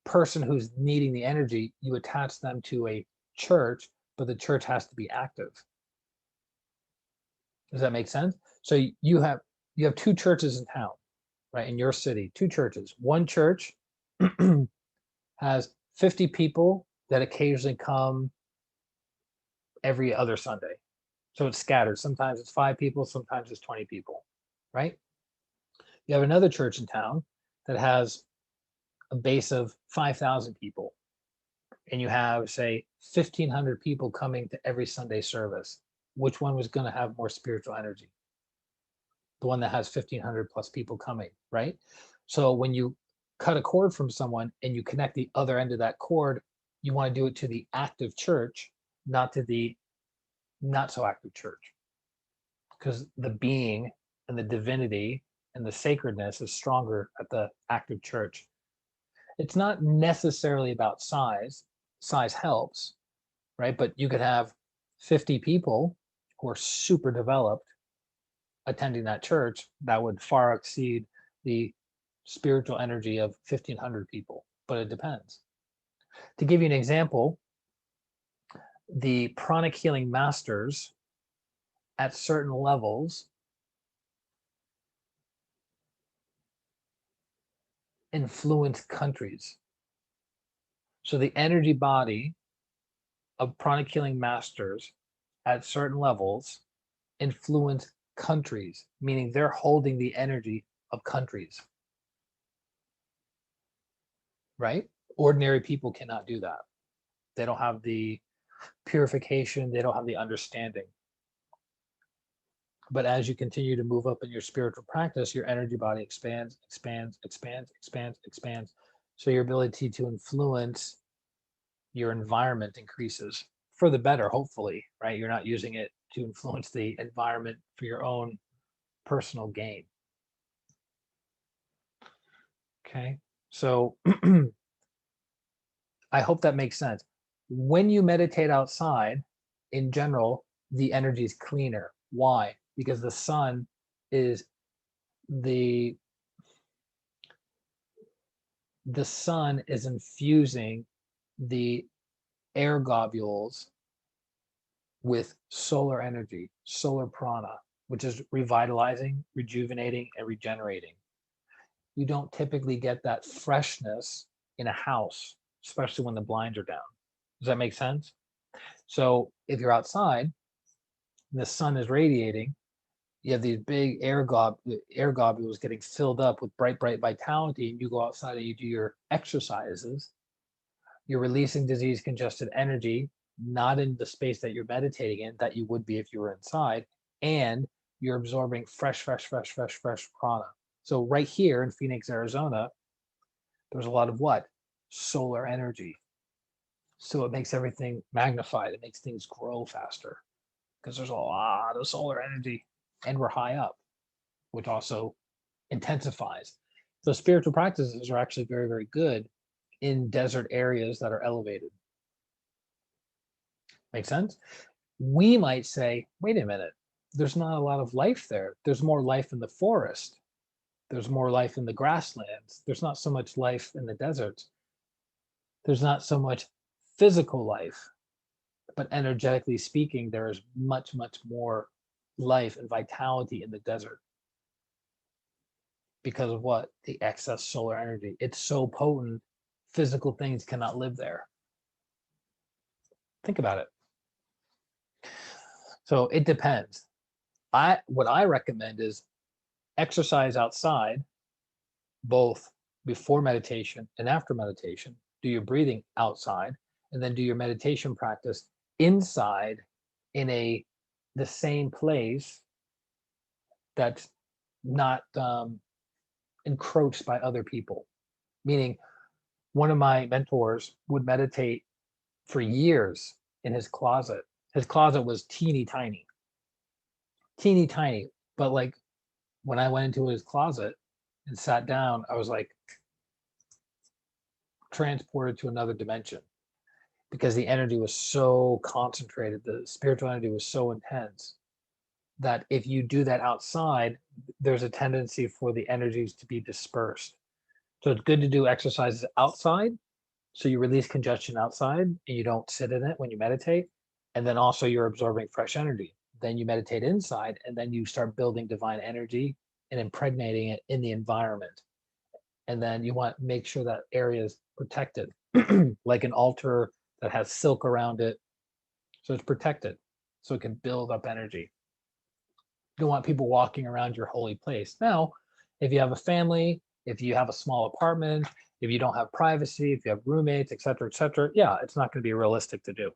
person who's needing the energy, you attach them to a church, but the church has to be active. Does that make sense? So you have two churches in town, right? In your city, two churches. One church has 50 people that occasionally come every other Sunday. So it's scattered. Sometimes it's 5 people, sometimes it's 20 people, right? You have another church in town that has a base of 5,000 people, and you have, say, 1,500 people coming to every Sunday service. Which one was going to have more spiritual energy? The one that has 1,500 plus people coming, right? So when you cut a cord from someone and you connect the other end of that cord, you want to do it to the active church, not to the not so active church, because the being and the divinity and the sacredness is stronger at the active church. It's not necessarily about size. Size helps, right? But you could have 50 people who are super developed attending that church that would far exceed the spiritual energy of 1,500 people, but it depends. To give you an example, the pranic healing masters at certain levels influence countries. So the energy body of pranic healing masters at certain levels influence countries, meaning they're holding the energy of countries, right? Ordinary people cannot do that. They don't have the purification, they don't have the understanding. But as you continue to move up in your spiritual practice, your energy body expands, expands, expands, expands, expands. So your ability to influence your environment increases for the better, hopefully, right? You're not using it to influence the environment for your own personal gain. Okay, so I hope that makes sense. When you meditate outside, in general, the energy is cleaner. Why? Because the sun is the sun is infusing the air globules with solar energy, solar prana, which is revitalizing, rejuvenating, and regenerating. You don't typically get that freshness in a house, especially when the blinds are down. Does that make sense? So if you're outside, and the sun is radiating, you have these big air globules getting filled up with bright, bright vitality, and you go outside and you do your exercises, you're releasing disease congested energy, not in the space that you're meditating in, that you would be if you were inside, and you're absorbing fresh prana. So right here in Phoenix, Arizona, there's a lot of what? Solar energy. So it makes everything magnified. It makes things grow faster because there's a lot of solar energy and we're high up, which also intensifies. So spiritual practices are actually very, very good in desert areas that are elevated. Make sense? We might say, wait a minute, there's not a lot of life there. There's more life in the forest. There's more life in the grasslands. There's not so much life in the deserts. There's not so much physical life, but energetically speaking, there is much, much more life and vitality in the desert. Because of what? The excess solar energy. It's so potent, physical things cannot live there. Think about it. So it depends. What I recommend is exercise outside, both before meditation and after meditation. Do your breathing outside, and then do your meditation practice inside in the same place that's not encroached by other people. Meaning, one of my mentors would meditate for years in his closet. His closet was teeny tiny, but like when I went into his closet and sat down, I was like transported to another dimension because the energy was so concentrated, the spiritual energy was so intense that if you do that outside, there's a tendency for the energies to be dispersed. So it's good to do exercises outside, so you release congestion outside and you don't sit in it when you meditate. And then also you're absorbing fresh energy. Then you meditate inside, and then you start building divine energy and impregnating it in the environment. And then you want to make sure that area is protected, like an altar that has silk around it. So it's protected, so it can build up energy. You don't want people walking around your holy place. Now, if you have a family, if you have a small apartment, if you don't have privacy, if you have roommates, et cetera, yeah, it's not going to be realistic to do.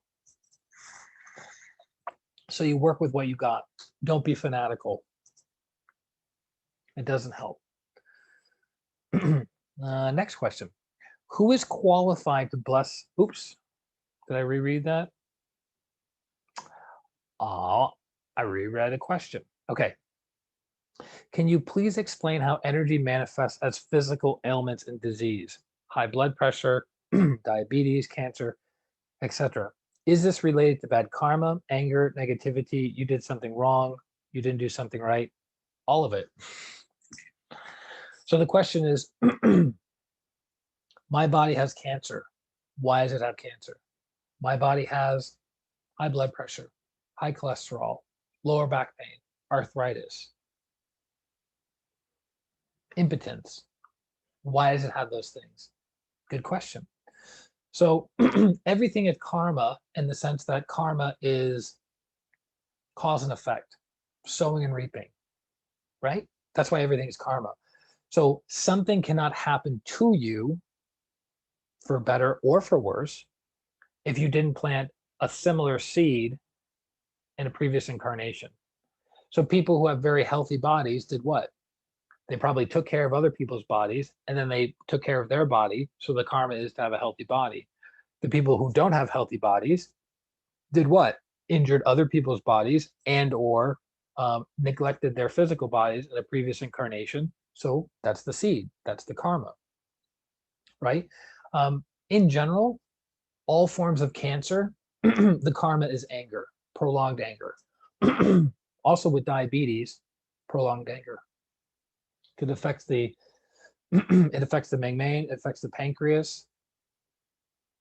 So you work with what you got. Don't be fanatical. It doesn't help. Next question. Who is qualified to bless? Oops. Did I reread that? I reread a question. Okay. Can you please explain how energy manifests as physical ailments and disease? High blood pressure, diabetes, cancer, etc. Is this related to bad karma, anger, negativity? You did something wrong. You didn't do something right. All of it. So the question is, my body has cancer. Why does it have cancer? My body has high blood pressure, high cholesterol, lower back pain, arthritis, impotence. Why does it have those things? Good question. So everything is karma in the sense that karma is cause and effect, sowing and reaping, right? That's why everything is karma. So something cannot happen to you for better or for worse if you didn't plant a similar seed in a previous incarnation. So people who have very healthy bodies did what? They probably took care of other people's bodies and then they took care of their body. So the karma is to have a healthy body. The people who don't have healthy bodies did what? Injured other people's bodies and or neglected their physical bodies in a previous incarnation. So that's the seed. That's the karma, right? In general, all forms of cancer, the karma is anger, prolonged anger. Also with diabetes, prolonged anger. It affects the it affects the membrane, it affects the pancreas,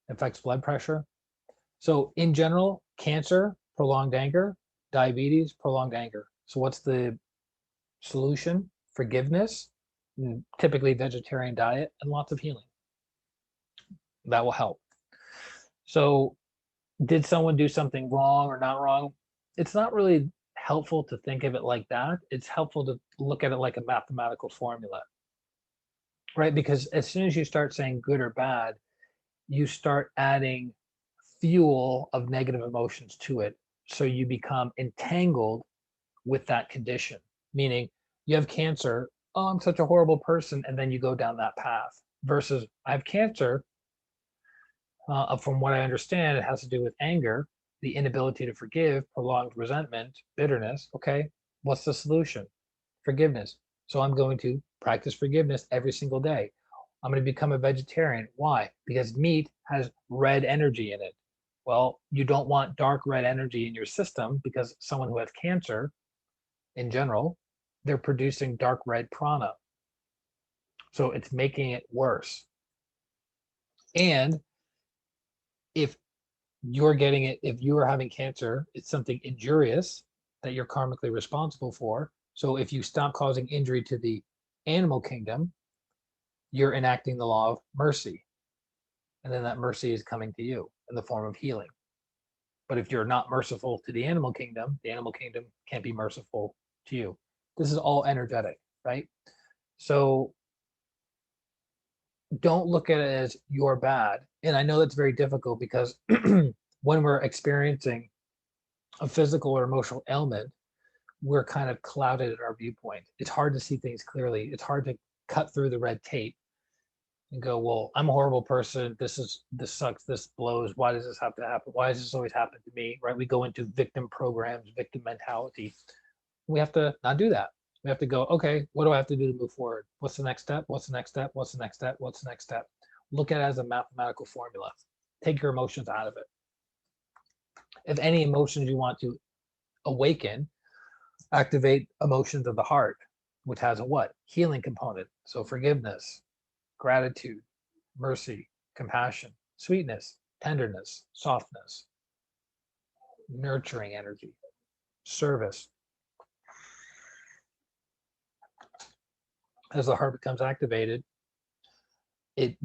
it affects blood pressure. So in general, cancer, prolonged anger, diabetes, prolonged anger. So what's the solution? Forgiveness, typically vegetarian diet, and lots of healing. That will help. So did someone do something wrong or not wrong? It's not really helpful to think of it like that. It's helpful to look at it like a mathematical formula, right? Because as soon as you start saying good or bad, you start adding fuel of negative emotions to it. So you become entangled with that condition, meaning you have cancer. Oh, I'm such a horrible person. And then you go down that path versus I have cancer. From what I understand, it has to do with anger, the inability to forgive, prolonged resentment, bitterness. Okay, what's the solution? Forgiveness. So I'm going to practice forgiveness every single day. I'm going to become a vegetarian. Why? Because meat has red energy in it. Well, you don't want dark red energy in your system because someone who has cancer, in general, they're producing dark red prana. So it's making it worse. And if you're getting it, if you are having cancer, it's something injurious that you're karmically responsible for. So if you stop causing injury to the animal kingdom, you're enacting the law of mercy. And then that mercy is coming to you in the form of healing. But if you're not merciful to the animal kingdom can't be merciful to you. This is all energetic, right? So don't look at it as you're bad. And I know that's very difficult because when we're experiencing a physical or emotional ailment, we're kind of clouded in our viewpoint. It's hard to see things clearly. It's hard to cut through the red tape and go, well, I'm a horrible person. This sucks. This blows. Why does this have to happen? Why does this always happen to me? Right? We go into victim programs, victim mentality. We have to not do that. We have to go, okay, what do I have to do to move forward? What's the next step? What's the next step? What's the next step? What's the next step? Look at it as a mathematical formula. Take your emotions out of it. If any emotions you want to awaken, activate emotions of the heart, which has a what? Healing component. So forgiveness, gratitude, mercy, compassion, sweetness, tenderness, softness, nurturing energy, service. As the heart becomes activated, it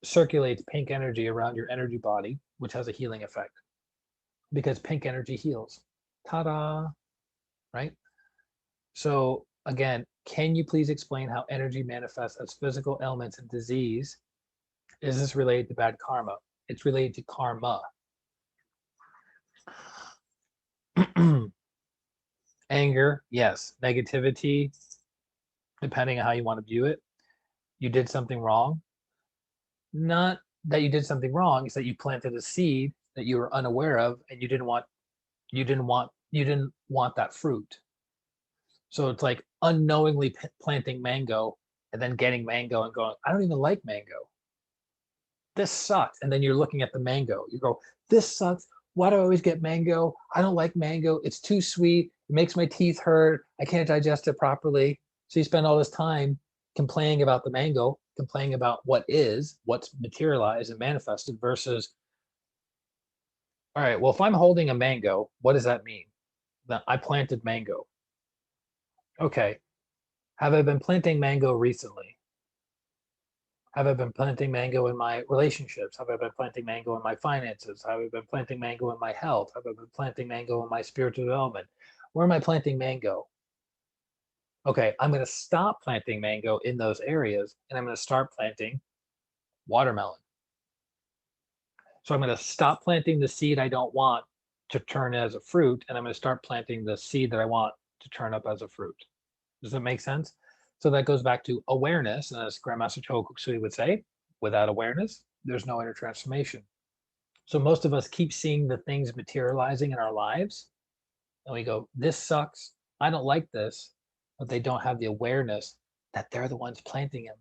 circulates pink energy around your energy body, which has a healing effect because pink energy heals. Ta-da, right? So again, can you please explain how energy manifests as physical ailments and disease? Is this related to bad karma? It's related to karma. Anger, yes. Negativity, depending on how you want to view it. You did something wrong. Not that you did something wrong, it's that you planted a seed that you were unaware of and you didn't want that fruit. So it's like unknowingly planting mango and then getting mango and going, I don't even like mango. This sucks. And then you're looking at the mango. You go, this sucks. Why do I always get mango? I don't like mango. It's too sweet. It makes my teeth hurt. I can't digest it properly. So you spend all this time complaining about the mango, complaining about what's materialized and manifested versus, all right, well, if I'm holding a mango, what does that mean? That I planted mango. Okay. Have I been planting mango recently? Have I been planting mango in my relationships? Have I been planting mango in my finances? Have I been planting mango in my health? Have I been planting mango in my spiritual development? Where am I planting mango? Okay, I'm going to stop planting mango in those areas and I'm going to start planting watermelon. So I'm going to stop planting the seed I don't want to turn as a fruit, and I'm going to start planting the seed that I want to turn up as a fruit. Does that make sense? So that goes back to awareness, and as Grandmaster Choa Kok Sui would say, without awareness, there's no inner transformation. So most of us keep seeing the things materializing in our lives, and we go, this sucks, I don't like this, but they don't have the awareness that they're the ones planting them.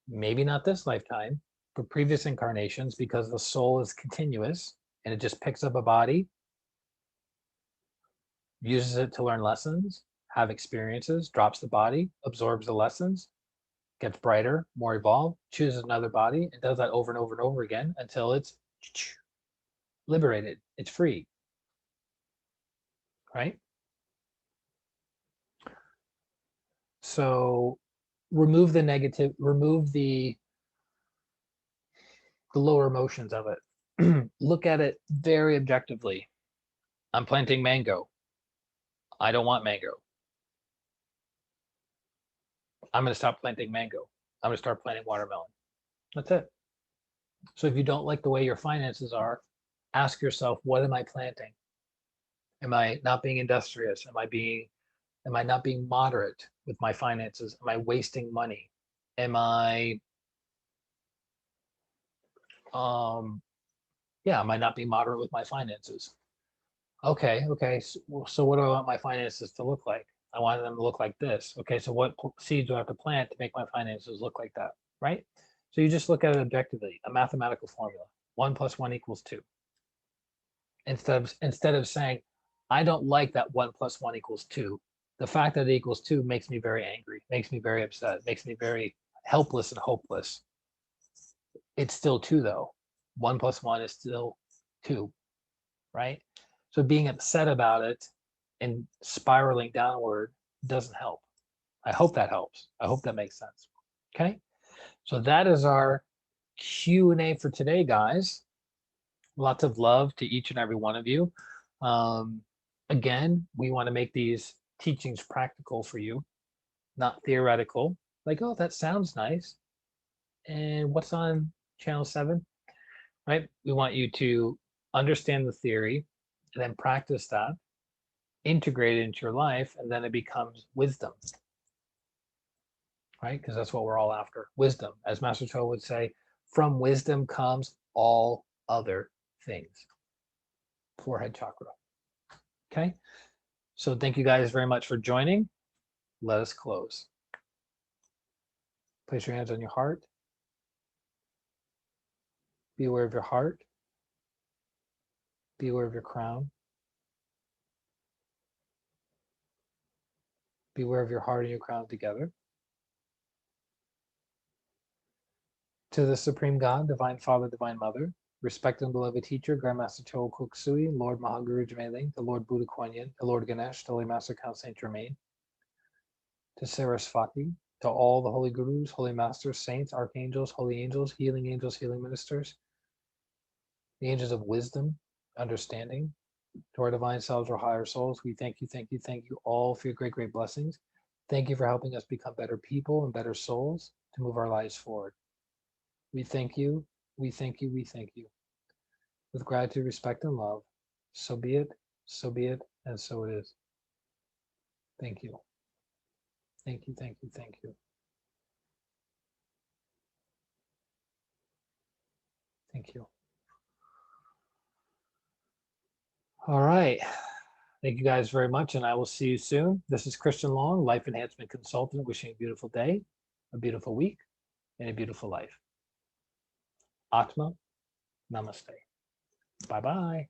Maybe not this lifetime, but previous incarnations, because the soul is continuous and it just picks up a body, uses it to learn lessons, have experiences, drops the body, absorbs the lessons, gets brighter, more evolved, chooses another body, and does that over and over and over again until it's liberated, it's free, right? So remove the negative, remove the lower emotions of it. Look at it very objectively. I'm planting mango. I don't want mango. I'm going to stop planting mango. I'm going to start planting watermelon. That's it. So if you don't like the way your finances are, ask yourself, what am I planting? Am I not being industrious? Am I not being moderate with my finances? Am I wasting money? Am I am I not being moderate with my finances? Okay. So what do I want my finances to look like? I want them to look like this. Okay, so what seeds do I have to plant to make my finances look like that, right? So you just look at it objectively, a mathematical formula. 1 + 1 = 2. Instead of saying, I don't like that 1 + 1 = 2. The fact that it equals 2 makes me very angry, makes me very upset, makes me very helpless and hopeless. It's still 2 though. 1 + 1 is still 2, right? So being upset about it and spiraling downward doesn't help. I hope that helps. I hope that makes sense. Okay. So that is our Q&A for today, guys. Lots of love to each and every one of you. Again, we want to make these teachings practical for you, not theoretical. Like, oh, that sounds nice. And what's on channel 7? Right? We want you to understand the theory and then practice that, integrate it into your life, and then it becomes wisdom. Right? Because that's what we're all after. Wisdom. As Master Cho would say, from wisdom comes all other things. Forehead chakra. Okay? So thank you guys very much for joining. Let us close. Place your hands on your heart. Be aware of your heart. Be aware of your crown. Be aware of your heart and your crown together. To the Supreme God, Divine Father, Divine Mother, respected and beloved teacher, Grandmaster Choa Kok Sui, Lord Mahaguru Jmeling, the Lord Buddha Kuan Yin, the Lord Ganesh, the Holy Master Count Saint Germain, to Sarasvati, to all the holy gurus, holy masters, saints, archangels, holy angels, healing ministers, the angels of wisdom, understanding, to our divine selves or higher souls, we thank you all for your great, great blessings. Thank you for helping us become better people and better souls to move our lives forward. We thank you, we thank you, we thank you. With gratitude, respect, and love, so be it, and so it is. Thank you. Thank you, thank you, thank you. Thank you. All right. Thank you guys very much, and I will see you soon. This is Christian Long, Life Enhancement Consultant, wishing you a beautiful day, a beautiful week, and a beautiful life. Atma, namaste. Bye-bye.